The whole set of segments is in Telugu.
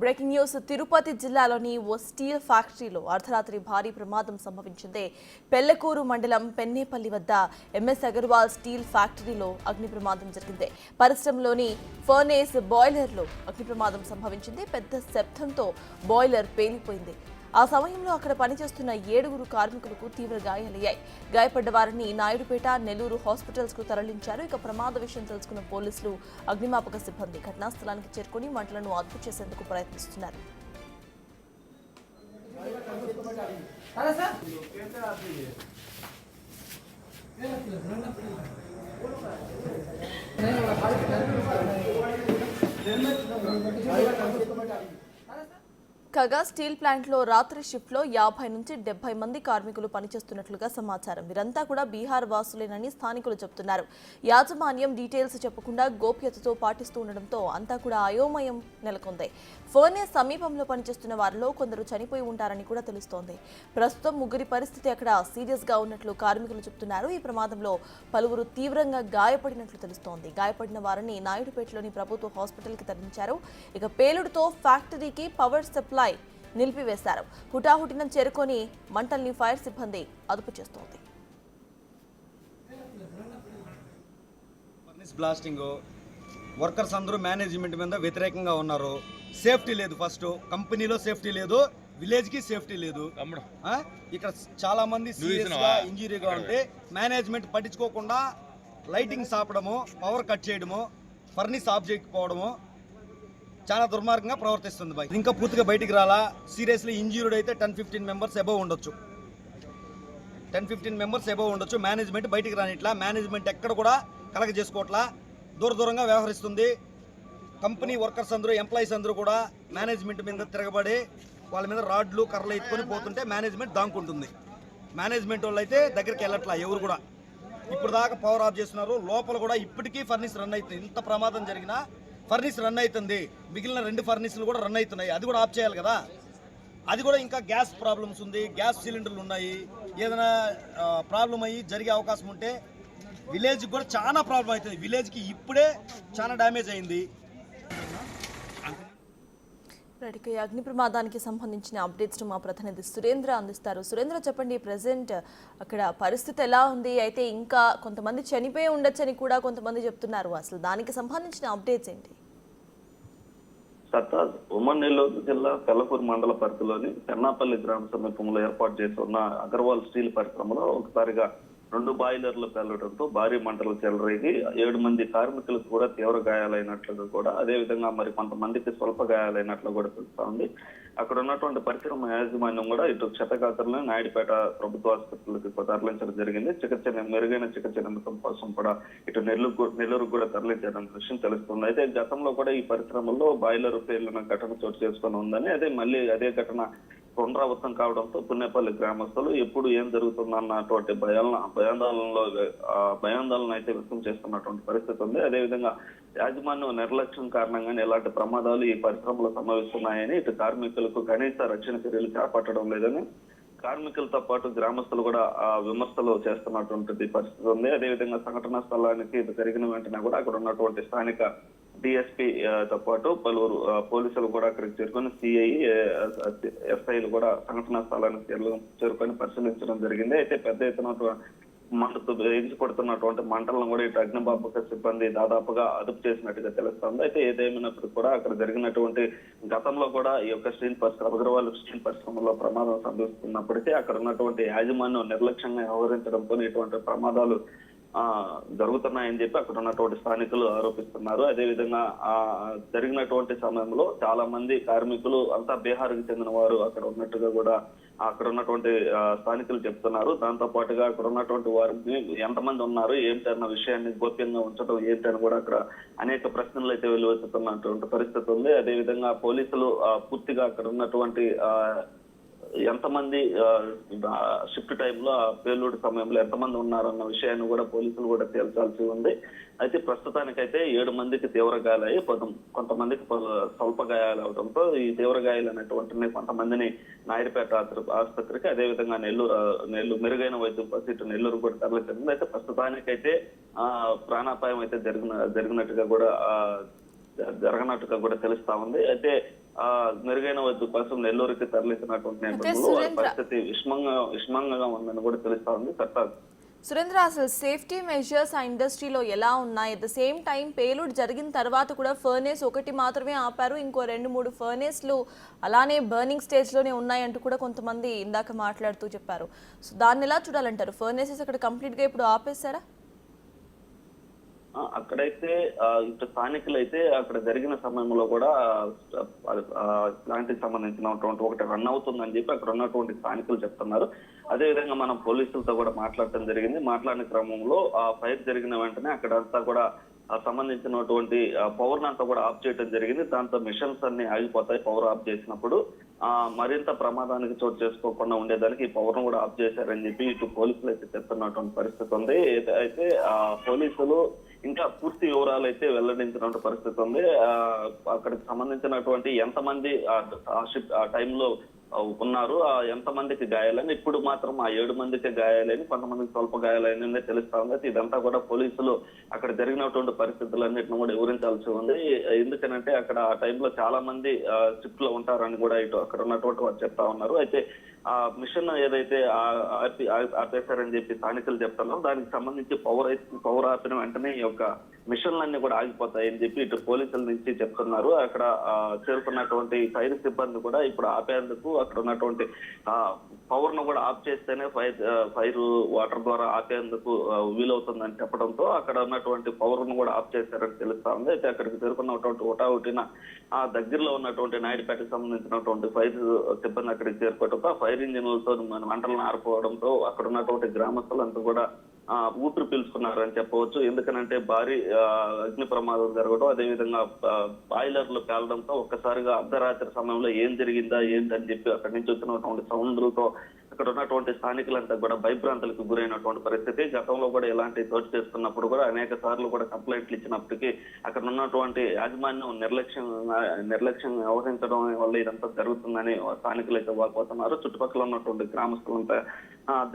బ్రేకింగ్ న్యూస్ తిరుపతి జిల్లాలోని ఓ స్టీల్ ఫ్యాక్టరీలో అర్ధరాత్రి భారీ ప్రమాదం సంభవించింది. పెళ్లకూరు మండలం పెన్నేపల్లి వద్ద ఎంఎస్ అగర్వాల్ స్టీల్ ఫ్యాక్టరీలో అగ్ని ప్రమాదం జరిగింది. పరిశ్రమలోని ఫర్నేస్ బాయిలర్లో అగ్ని ప్రమాదం సంభవించింది. పెద్ద శబ్దంతో బాయిలర్ పేలిపోయింది. ఆ సమయంలో అక్కడ పనిచేస్తున్న 7 కార్మికులకు తీవ్ర గాయాలయ్యాయి. గాయపడ్డ వారిని నాయుడుపేట, నెల్లూరు హాస్పిటల్స్ కు తరలించారు. ఇక ప్రమాద విషయం తెలుసుకున్న పోలీసులు, అగ్నిమాపక సిబ్బంది ఘటనా స్థలానికి చేరుకుని మంటలను అదుపు చేసేందుకు ప్రయత్నిస్తున్నారు. కాగా స్టీల్ ప్లాంట్లో రాత్రి షిఫ్ట్లో 50 నుంచి 70 మంది కార్మికులు పనిచేస్తున్నట్లుగా సమాచారం. వీరంతా కూడా బీహార్ వాసులేనని స్థానికులు చెబుతున్నారు. యాజమాన్యం డీటెయిల్స్ చెప్పకుండా గోప్యతతో పాటిస్తూ ఉండడంతో అంతా కూడా అయోమయం నెలకొంది. ఫర్నేస్ సమీపంలో పనిచేస్తున్న వారిలో కొందరు చనిపోయి ఉంటారని కూడా తెలుస్తోంది. ప్రస్తుతం 3 పరిస్థితి అక్కడ సీరియస్ గా ఉన్నట్లు కార్మికులు చెబుతున్నారు. ఈ ప్రమాదంలో పలువురు తీవ్రంగా గాయపడినట్లు తెలుస్తోంది. గాయపడిన వారిని నాయుడుపేటలోని ప్రభుత్వ హాస్పిటల్కి తరలించారు. ఇక పేలుడుతో ఫ్యాక్టరీకి పవర్ సప్లై నిలిపివేశారు. హుటాహుటిన చేరుకొని మంటల్ని ఫైర్ సిబ్బంది అదుపు చేస్తోంది. బ్లాస్టింగ్ వర్కర్స్ అందరూ మేనేజ్మెంట్ మీద వ్యతిరేకంగా ఉన్నారు. సేఫ్టీ లేదు, ఫస్ట్ కంపెనీలో సేఫ్టీ లేదు, విలేజ్ కి సేఫ్టీ లేదు. ఇక్కడ చాలా మంది ఇంజరీగా ఉంటే మేనేజ్మెంట్ పట్టించుకోకుండా లైటింగ్స్ ఆపడము, పవర్ కట్ చేయడము, ఫర్నిస్ ఆఫ్ చేయకపోవడము చాలా దుర్మార్గంగా ప్రవర్తిస్తుంది. బాయ్ ఇంకా పూర్తిగా బయటికి రాలా. సీరియస్లీ ఇంజూర్డ్ అయితే 10-15 మెంబర్స్ అబవ్ ఉండొచ్చు. 10-15 మెంబర్స్ అబవ్ ఉండొచ్చు. మేనేజ్మెంట్ బయటికి రానిట్లా, మేనేజ్మెంట్ ఎక్కడ కూడా కలగ చేసుకోవట్లా, దూరంగా వ్యవహరిస్తుంది. కంపెనీ వర్కర్స్ అందరూ, ఎంప్లాయీస్ అందరూ కూడా మేనేజ్మెంట్ మీద తిరగబడి వాళ్ళ మీద రాడ్లు కర్రలు ఎత్తుకొని పోతుంటే మేనేజ్మెంట్ దాంకుంటుంది. మేనేజ్మెంట్ వాళ్ళు అయితే దగ్గరికి వెళ్ళట్లా ఎవరు కూడా. ఇప్పుడు దాకా పవర్ ఆఫ్ చేస్తున్నారు. లోపల కూడా ఇప్పటికీ ఫర్నిస్ రన్ అవుతుంది. ఇంత ప్రమాదం జరిగినా ఫర్నిస్ రన్ అవుతుంది. మిగిలిన 2 ఫర్నిస్లు కూడా రన్ అవుతున్నాయి. అది కూడా ఆఫ్ చేయాలి కదా. అది కూడా ఇంకా గ్యాస్ ప్రాబ్లమ్స్ ఉంది, గ్యాస్ సిలిండర్లు ఉన్నాయి. ఏదైనా ప్రాబ్లం అయ్యి జరిగే అవకాశం ఉంటే విలేజ్కి కూడా చాలా ప్రాబ్లం అవుతుంది. విలేజ్కి ఇప్పుడే చాలా డ్యామేజ్ అయింది. అగ్ని ప్రమాదానికి సంబంధించిన అప్డేట్స్ మా ప్రతినిధి సురేంద్ర అందిస్తారు. సురేంద్ర, చెప్పండి, ప్రజెంట్ అక్కడ పరిస్థితి ఎలా ఉంది? అయితే ఇంకా కొంతమంది చనిపోయి ఉండొచ్చని కూడా కొంతమంది చెప్తున్నారు. అసలు దానికి సంబంధించిన అప్డేట్స్ ఏంటి? సర్తాజ్ ఉమ్మడి నెల్లూరు జిల్లా పెళ్లకూరు మండల పరిధిలోని పెన్నాపల్లి గ్రామ సమీపంలో ఏర్పాటు చేస్తున్న అగర్వాల్ స్టీల్ పరిశ్రమలో ఒకసారిగా 2 బాయిలర్లు పేలడంతో భారీ మంటలు చెలరేగి 7 మంది కార్మికులకు కూడా తీవ్ర గాయాలైనట్లుగా కూడా, అదేవిధంగా మరి కొంతమందికి స్వల్ప గాయాలైనట్లు కూడా తెలుస్తా ఉంది. అక్కడ ఉన్నటువంటి పరిశ్రమ యాజమాన్యం కూడా ఇటు క్షతగాత్రులను నాయుడుపేట ప్రభుత్వ ఆసుపత్రులకు తరలించడం జరిగింది. మెరుగైన చికిత్స నిమిత్తం కోసం కూడా ఇటు నెల్లూరు కూడా తరలించడం విషయం తెలుస్తుంది. అయితే గతంలో కూడా ఈ పరిశ్రమల్లో బాయిలర్ పేలిన ఘటన చోటు చేసుకొని ఉందని, అదే ఘటన పునరావృతం కావడంతో పున్నేపల్లి గ్రామస్తులు ఎప్పుడు ఏం జరుగుతుందన్నటువంటి భయాందోళన అయితే వ్యక్తం చేస్తున్నటువంటి పరిస్థితి ఉంది. అదేవిధంగా యాజమాన్యం నిర్లక్ష్యం కారణంగానే ఇలాంటి ప్రమాదాలు ఈ పరిశ్రమలో సంభవిస్తున్నాయని, ఇటు కార్మికులకు కనీస రక్షణ చర్యలు చేపట్టడం లేదని కార్మికులతో పాటు గ్రామస్తులు కూడా విమర్శలు చేస్తున్నటువంటి పరిస్థితి ఉంది. అదేవిధంగా సంఘటనా స్థలానికి ఇది జరిగిన వెంటనే కూడా అక్కడ ఉన్నటువంటి స్థానిక డిఎస్పీ తో పాటు పలువురు పోలీసులు కూడా అక్కడికి చేరుకొని సిఐ, ఎస్ఐలు కూడా సంఘటనా స్థలానికి చేరుకొని పరిశీలించడం జరిగింది. అయితే పెద్ద ఎత్తున మంటతో పడుతున్నటువంటి మంటలను కూడా ఇటు అగ్నిమాపక సిబ్బంది దాదాపుగా అదుపు చేసినట్టుగా తెలుస్తుంది. అయితే ఏదేమైనప్పటికీ కూడా అక్కడ జరిగినటువంటి గతంలో కూడా ఈ యొక్క అగర్వాల్ స్టీల్ పరిశ్రమలో ప్రమాదం సంభవిస్తున్నప్పటికీ అక్కడ ఉన్నటువంటి యాజమాన్యం నిర్లక్ష్యంగా వ్యవహరించడంతో ఇటువంటి ప్రమాదాలు జరుగుతున్నాయని చెప్పి అక్కడ ఉన్నటువంటి స్థానికులు ఆరోపిస్తున్నారు. అదేవిధంగా జరిగినటువంటి సమయంలో చాలా మంది కార్మికులు అంతా బీహార్కి చెందిన వారు అక్కడ ఉన్నట్టుగా కూడా అక్కడ ఉన్నటువంటి స్థానికులు చెప్తున్నారు. దాంతో పాటుగా అక్కడ ఉన్నటువంటి వారిని ఎంతమంది ఉన్నారు ఏంటి అన్న విషయాన్ని గోప్యంగా ఉంచడం ఏంటి అని కూడా అక్కడ అనేక ప్రశ్నలు అయితే వెలువెత్తుతున్నటువంటి పరిస్థితి ఉంది. అదేవిధంగా పోలీసులు పూర్తిగా అక్కడ ఉన్నటువంటి ఎంతమంది షిఫ్ట్ టైంలో పేలుడు సమయంలో ఎంతమంది ఉన్నారన్న విషయాన్ని కూడా పోలీసులు కూడా తేల్చాల్సి ఉంది. అయితే ప్రస్తుతానికైతే 7 మందికి తీవ్ర గాయాలయ్యి కొంతమందికి స్వల్ప గాయాలు అవడంతో ఈ తీవ్ర గాయాలు అనేటువంటి కొంతమందిని నాయుడుపేట ఆసుపత్రికి, అదేవిధంగా నెల్లూరు మెరుగైన వైద్యం కోసం నెల్లూరు కూడా తరలించింది. అయితే ప్రస్తుతానికైతే ప్రాణాపాయం అయితే జరిగినట్టుగా కూడా తెలుస్తా ఉంది. అయితే మెరుగైన వైద్యం కోసం నెల్లూరుకి తరలించినటువంటి నేపథ్యంలో వారి సురేంద్ర. పరిస్థితి విషమంగా ఉందని కూడా తెలుస్తా ఉంది. సర్తాజ్. సురేంద్ర, అసలు సేఫ్టీ మెజర్స్ ఆ ఇండస్ట్రీలో ఎలా ఉన్నాయి? అట్ ద సేమ్ టైం పేలుడు జరిగిన తర్వాత కూడా ఫర్నేస్ ఒకటి మాత్రమే ఆపారు, ఇంకో 2-3 ఫర్నేస్లు అలానే బర్నింగ్ స్టేజ్లోనే ఉన్నాయంటూ కూడా కొంతమంది ఇందాక మాట్లాడుతూ చెప్పారు. సో దాన్ని ఎలా చూడాలంటారు? ఫర్నేసెస్ అక్కడ కంప్లీట్గా ఇప్పుడు ఆపేశారా? అక్కడైతే ఇటు స్థానికులు అయితే అక్కడ జరిగిన సమయంలో కూడా ప్లాంట్ కి సంబంధించినటువంటి ఒకటి రన్ అవుతుందని చెప్పి అక్కడ ఉన్నటువంటి స్థానికులు చెప్తున్నారు. అదేవిధంగా మనం పోలీసులతో కూడా మాట్లాడటం జరిగింది. మాట్లాడిన క్రమంలో ఆ ఫైర్ జరిగిన వెంటనే అక్కడంతా కూడా సంబంధించినటువంటి పవర్ అంతా కూడా ఆఫ్ చేయడం జరిగింది. దాంతో మిషన్స్ అన్ని ఆగిపోతాయి పవర్ ఆఫ్ చేసినప్పుడు. మరింత ప్రమాదానికి చోటు చేసుకోకుండా ఉండేదానికి ఈ పవర్ ను కూడా ఆఫ్ చేశారని చెప్పి ఇటు పోలీసులు అయితే చెప్తున్నటువంటి పరిస్థితి ఉంది. అయితే పోలీసులు ఇంకా పూర్తి వివరాలు అయితే వెల్లడించినటువంటి పరిస్థితి ఉంది. అక్కడికి సంబంధించినటువంటి ఎంతమంది ఆ టైంలో ఉన్నారు, ఎంతమందికి గాయాలని, ఇప్పుడు మాత్రం ఆ 7 మందికి గాయాలని, కొంతమందికి స్వల్ప గాయాలని తెలుస్తా ఉంది. ఇదంతా కూడా పోలీసులు అక్కడ జరిగినటువంటి పరిస్థితులన్నింటిని కూడా వివరించాల్సి ఉంది. ఎందుకనంటే అక్కడ ఆ టైంలో చాలా మంది షిఫ్ట్ లో ఉంటారని కూడా ఇటు అక్కడ ఉన్నటువంటి వారు చెప్తా ఉన్నారు. అయితే ఆ మిషన్ ఏదైతే ఆపేశారని చెప్పి స్థానికులు చెప్తున్నారు, దానికి సంబంధించి పవర్ ఆపిన వెంటనే ఈ యొక్క మిషన్లన్నీ కూడా ఆగిపోతాయని చెప్పి ఇటు పోలీసుల నుంచి చెప్తున్నారు. అక్కడ చేరుకున్నటువంటి ఫైర్ సిబ్బంది కూడా ఇప్పుడు ఆపేందుకు అక్కడ ఉన్నటువంటి పవర్ ను కూడా ఆఫ్ చేస్తేనే ఫైర్ వాటర్ ద్వారా ఆపేందుకు వీలవుతుందని చెప్పడంతో అక్కడ ఉన్నటువంటి పవర్ ను కూడా ఆఫ్ చేశారని తెలుస్తా ఉంది. అయితే అక్కడికి చేరుకున్నటువంటి ఒకటిన దగ్గరలో ఉన్నటువంటి నాయుడుపేటకు సంబంధించినటువంటి ఫైర్ సిబ్బంది అక్కడికి చేరుకోవడంతో ఫైర్ ఇంజిన్లతో మంటలను ఆరిపోవడంతో అక్కడ ఉన్నటువంటి గ్రామస్తులంతా కూడా ఊపిరి పీల్చుకున్నారని చెప్పవచ్చు. ఎందుకనంటే భారీ అగ్ని ప్రమాదం జరగడం, అదేవిధంగా బాయిలర్లు పేలడంతో ఒక్కసారిగా అర్ధరాత్రి సమయంలో ఏం జరిగిందా ఏంటని చెప్పి అక్కడి నుంచి వచ్చినటువంటి సౌండ్లతో అక్కడ ఉన్నటువంటి స్థానికులంతా కూడా భయభ్రాంతులకు గురైనటువంటి పరిస్థితి. గతంలో కూడా ఇలాంటి చోటు చేసుకున్నప్పుడు కూడా అనేక సార్లు కూడా కంప్లైంట్లు ఇచ్చినప్పటికీ అక్కడ ఉన్నటువంటి యాజమాన్యం నిర్లక్ష్యం వ్యవహరించడం వల్ల ఇదంతా జరుగుతుందని స్థానికులు అయితే వాపోతున్నారు. చుట్టుపక్కల ఉన్నటువంటి గ్రామస్తులంతా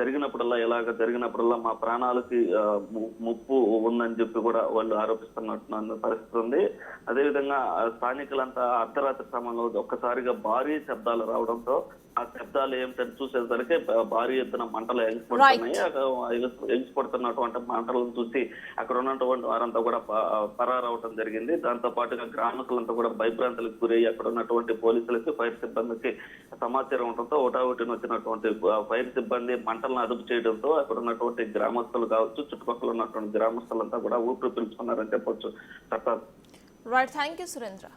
జరిగినప్పుడల్లా మా ప్రాణాలకి ముప్పు ఉందని చెప్పి కూడా వాళ్ళు ఆరోపిస్తున్నట్టు పరిస్థితి ఉంది. అదేవిధంగా స్థానికులంతా అర్ధరాత్రి సమయంలో ఒక్కసారిగా భారీ శబ్దాలు రావడంతో ఆ శబ్దాలు ఏమిటని చూసేసరికి భారీ ఎత్తున మంటలు ఎగిసిపడుతున్నటువంటి మంటలను చూసి అక్కడ ఉన్నటువంటి వారంతా కూడా పరారవటం జరిగింది. దాంతో పాటుగా గ్రామస్తులంతా కూడా భయభ్రాంతులకు గురయ్యి అక్కడ ఉన్నటువంటి పోలీసులకి ఫైర్ సిబ్బందికి సమాచారం ఉండటంతో ఒకటిన వచ్చినటువంటి ఫైర్ సిబ్బంది మంటలను అదుపు చేయడంతో అక్కడ ఉన్నటువంటి గ్రామస్తులు కావచ్చు, చుట్టుపక్కల ఉన్నటువంటి గ్రామస్తులంతా కూడా ఊపిరి పీల్చుకున్నారని చెప్పొచ్చు. Right, thank you Surendra.